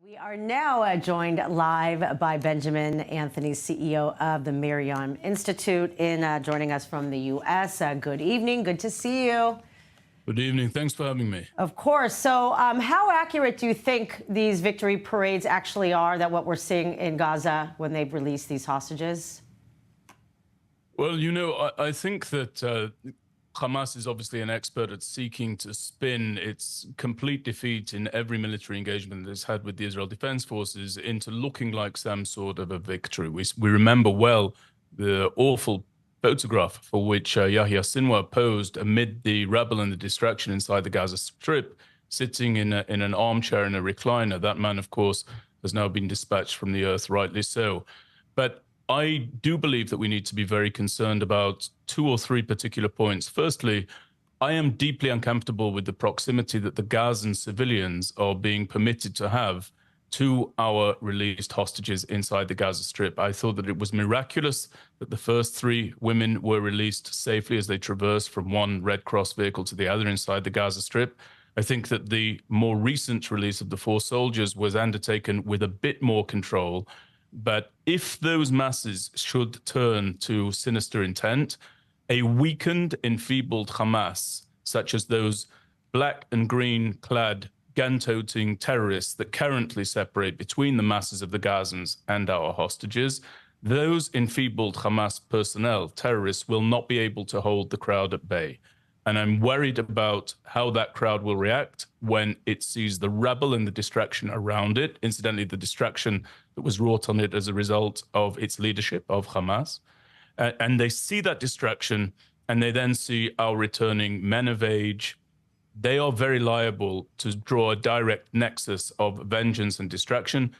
We are now joined live by Benjamin Anthony, CEO of the MirYam Institute, joining us from the U.S. Good evening. Good to see you. Good evening. Thanks for having me. Of course. So how accurate do you think these victory parades actually are, that what we're seeing in Gaza when they've released these hostages? Well, you know, I think that Hamas is obviously an expert at seeking to spin its complete defeat in every military engagement that it's had with the Israel Defense Forces into looking like some sort of a victory. We remember well the awful photograph for which Yahya Sinwar posed amid the rubble and the distraction inside the Gaza Strip, sitting in an armchair in a recliner. That man, of course, has now been dispatched from the earth, rightly so. But I do believe that we need to be very concerned about two or three particular points. Firstly, I am deeply uncomfortable with the proximity that the Gazan civilians are being permitted to have to our released hostages inside the Gaza Strip. I thought that it was miraculous that the first three women were released safely as they traversed from one Red Cross vehicle to the other inside the Gaza Strip. I think that the more recent release of the four soldiers was undertaken with a bit more control. But if those masses should turn to sinister intent, a weakened, enfeebled Hamas, such as those black and green clad gun-toting terrorists that currently separate between the masses of the Gazans and our hostages, those enfeebled Hamas personnel, terrorists, will not be able to hold the crowd at bay. And I'm worried about how that crowd will react when it sees the rubble and the distraction around it. Incidentally, the distraction that was wrought on it as a result of its leadership of Hamas. And they see that distraction, and they then see our returning men of age. They are very liable to draw a direct nexus of vengeance and distraction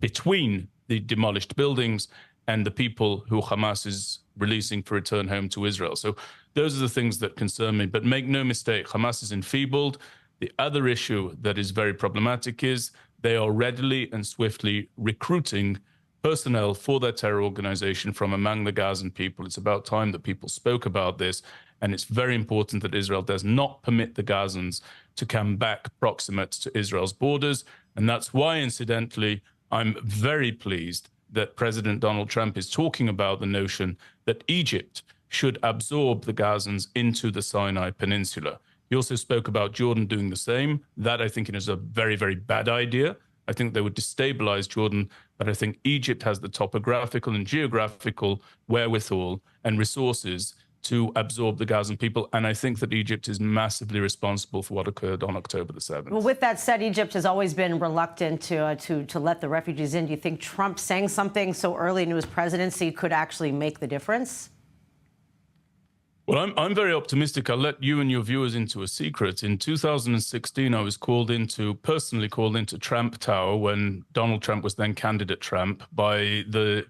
between the demolished buildings and the people who Hamas is releasing for return home to Israel. So those are the things that concern me. But make no mistake, Hamas is enfeebled. The other issue that is very problematic is they are readily and swiftly recruiting personnel for their terror organization from among the Gazan people. It's about time that people spoke about this. And it's very important that Israel does not permit the Gazans to come back proximate to Israel's borders. And that's why, incidentally, I'm very pleased that President Donald Trump is talking about the notion that Egypt should absorb the Gazans into the Sinai Peninsula. He also spoke about Jordan doing the same. That, I think, is a very, very bad idea. I think they would destabilize Jordan, but I think Egypt has the topographical and geographical wherewithal and resources to absorb the Gazan people. And I think that Egypt is massively responsible for what occurred on October the 7th. Well, with that said, Egypt has always been reluctant to let the refugees in. Do you think Trump saying something so early into his presidency could actually make the difference? Well, I'm very optimistic. I'll let you and your viewers into a secret. In 2016, I was personally called into Trump Tower when Donald Trump was then candidate Trump by the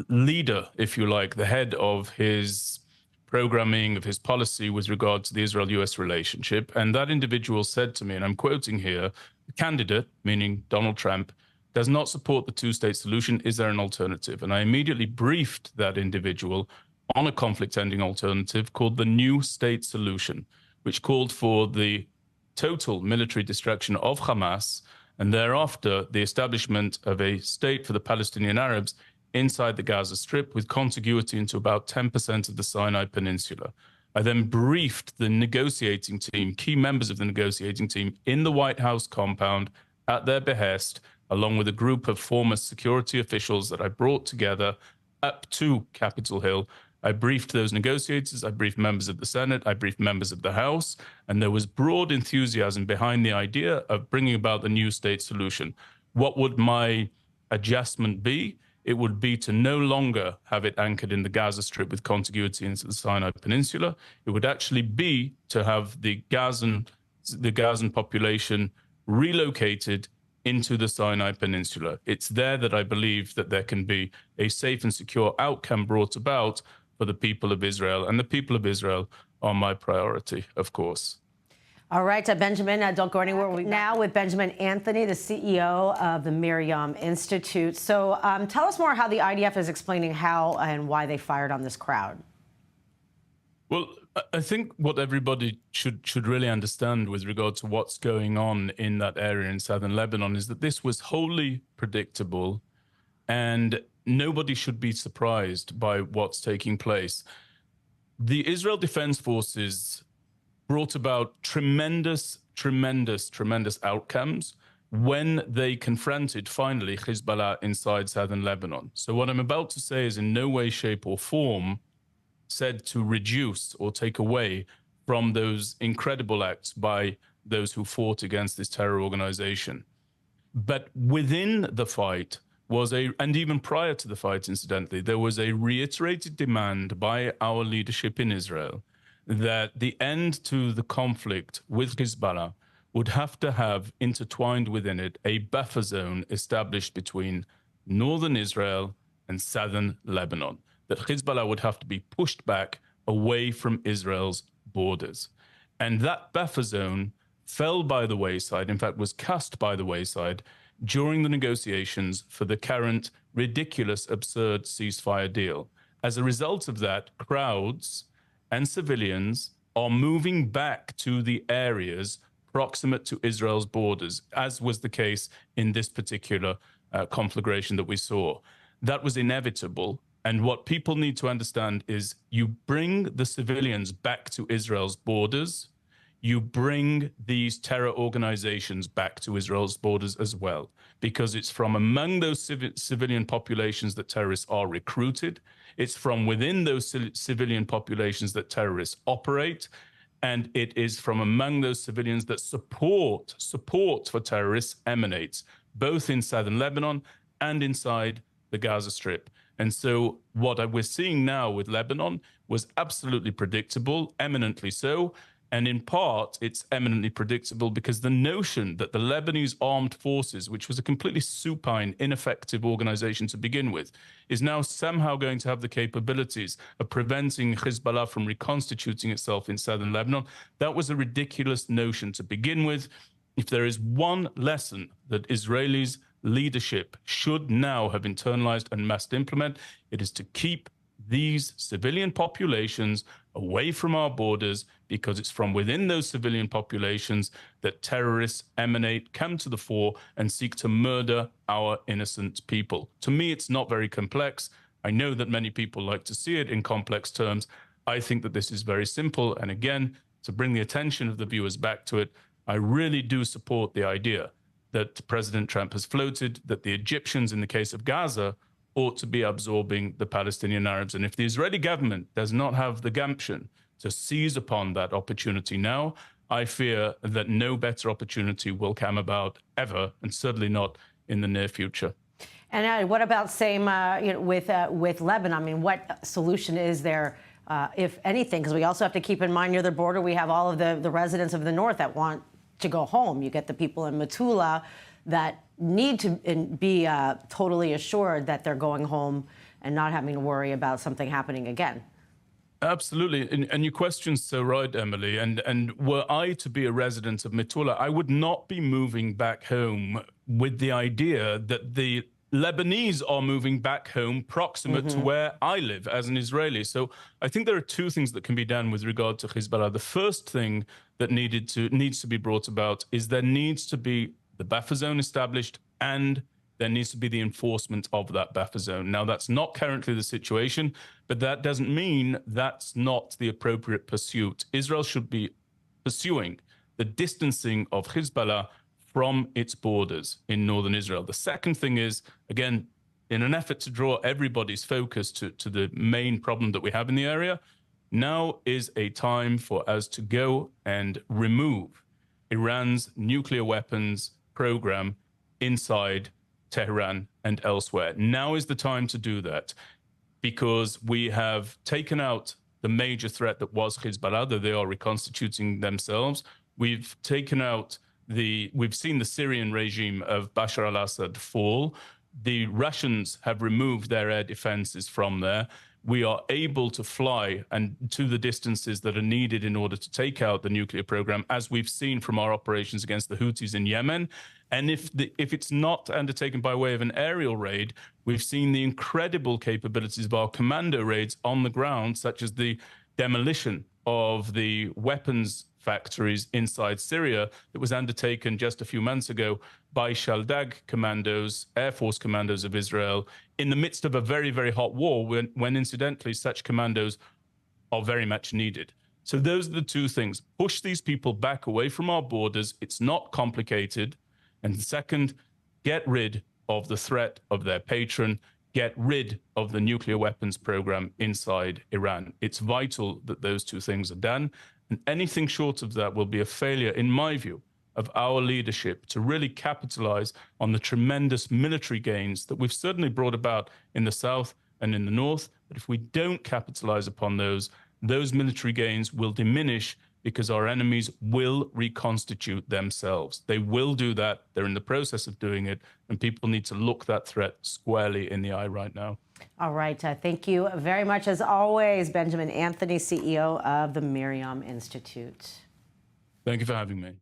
leader, if you like, the head of his programming, of his policy with regard to the Israel-US relationship. And that individual said to me, and I'm quoting here, the candidate, meaning Donald Trump, does not support the two-state solution. Is there an alternative? And I immediately briefed that individual on a conflict-ending alternative called the New State Solution, which called for the total military destruction of Hamas and thereafter the establishment of a state for the Palestinian Arabs inside the Gaza Strip with contiguity into about 10% of the Sinai Peninsula. I then briefed the negotiating team, key members of the negotiating team in the White House compound at their behest, along with a group of former security officials that I brought together up to Capitol Hill. I briefed those negotiators, I briefed members of the Senate, I briefed members of the House, and there was broad enthusiasm behind the idea of bringing about the new state solution. What would my adjustment be? It would be to no longer have it anchored in the Gaza Strip with contiguity into the Sinai Peninsula. It would actually be to have the Gazan population relocated into the Sinai Peninsula. It's there that I believe that there can be a safe and secure outcome brought about for the people of Israel. And the people of Israel are my priority, of course. All right, Benjamin, don't go anywhere. We're now with Benjamin Anthony, the CEO of the MirYam Institute. So tell us more how the IDF is explaining how and why they fired on this crowd. Well, I think what everybody should really understand with regard to what's going on in that area in southern Lebanon is that this was wholly predictable, and nobody should be surprised by what's taking place. The Israel Defense Forces brought about tremendous outcomes when they confronted finally Hezbollah inside southern Lebanon. So what I'm about to say is in no way, shape, or form said to reduce or take away from those incredible acts by those who fought against this terror organization. But within the fight and even prior to the fight, incidentally, there was a reiterated demand by our leadership in Israel that the end to the conflict with Hezbollah would have to have intertwined within it a buffer zone established between northern Israel and southern Lebanon, that Hezbollah would have to be pushed back away from Israel's borders. And that buffer zone fell by the wayside, in fact, was cast by the wayside during the negotiations for the current ridiculous, absurd ceasefire deal. As a result of that, crowds and civilians are moving back to the areas proximate to Israel's borders, as was the case in this particular conflagration that we saw. That was inevitable. And what people need to understand is you bring the civilians back to Israel's borders, you bring these terror organizations back to Israel's borders as well, because it's from among those civilian populations that terrorists are recruited. It's from within those civilian populations that terrorists operate. And it is from among those civilians that support for terrorists emanates, both in southern Lebanon and inside the Gaza Strip. And so what we're seeing now with Lebanon was absolutely predictable, eminently so. And in part, it's eminently predictable because the notion that the Lebanese armed forces, which was a completely supine, ineffective organization to begin with, is now somehow going to have the capabilities of preventing Hezbollah from reconstituting itself in southern Lebanon, that was a ridiculous notion to begin with. If there is one lesson that Israelis leadership should now have internalized and must implement, it is to keep these civilian populations away from our borders, because it's from within those civilian populations that terrorists emanate, come to the fore, and seek to murder our innocent people. To me, it's not very complex. I know that many people like to see it in complex terms. I think that this is very simple. And again, to bring the attention of the viewers back to it, I really do support the idea that President Trump has floated, that the Egyptians, in the case of Gaza, ought to be absorbing the Palestinian Arabs. And if the Israeli government does not have the gumption to seize upon that opportunity now, I fear that no better opportunity will come about ever, and certainly not in the near future. And what about same with Lebanon? I mean, what solution is there, if anything? Because we also have to keep in mind near the border, we have all of the residents of the north that want to go home. You get the people in Metula that need to be totally assured that they're going home and not having to worry about something happening again. Absolutely. And your question's so right, Emily. And were I to be a resident of Metula, I would not be moving back home with the idea that the Lebanese are moving back home proximate to where I live as an Israeli. So I think there are two things that can be done with regard to Hezbollah. The first thing that needs to be brought about is there needs to be the buffer zone established, and there needs to be the enforcement of that buffer zone. Now, that's not currently the situation, but that doesn't mean that's not the appropriate pursuit. Israel should be pursuing the distancing of Hezbollah from its borders in northern Israel. The second thing is, again, in an effort to draw everybody's focus to the main problem that we have in the area, now is a time for us to go and remove Iran's nuclear weapons program inside Tehran and elsewhere. Now is the time to do that, because we have taken out the major threat that was Hezbollah, though they are reconstituting themselves. We've taken out we've seen the Syrian regime of Bashar al-Assad fall. The Russians have removed their air defenses from there. We are able to fly and to the distances that are needed in order to take out the nuclear program, as we've seen from our operations against the Houthis in Yemen. And if it's not undertaken by way of an aerial raid, we've seen the incredible capabilities of our commando raids on the ground, such as the demolition of the weapons factories inside Syria that was undertaken just a few months ago by Shaldag commandos, Air Force commandos of Israel, in the midst of a very, very hot war, when incidentally, such commandos are very much needed. So those are the two things. Push these people back away from our borders. It's not complicated. And second, get rid of the threat of their patron, get rid of the nuclear weapons program inside Iran. It's vital that those two things are done. And anything short of that will be a failure, in my view, of our leadership to really capitalize on the tremendous military gains that we've certainly brought about in the south and in the north. But if we don't capitalize upon those military gains will diminish because our enemies will reconstitute themselves. They will do that. They're in the process of doing it, and people need to look that threat squarely in the eye right now. All right. Thank you very much, as always, Benjamin Anthony, CEO of the MirYam Institute. Thank you for having me.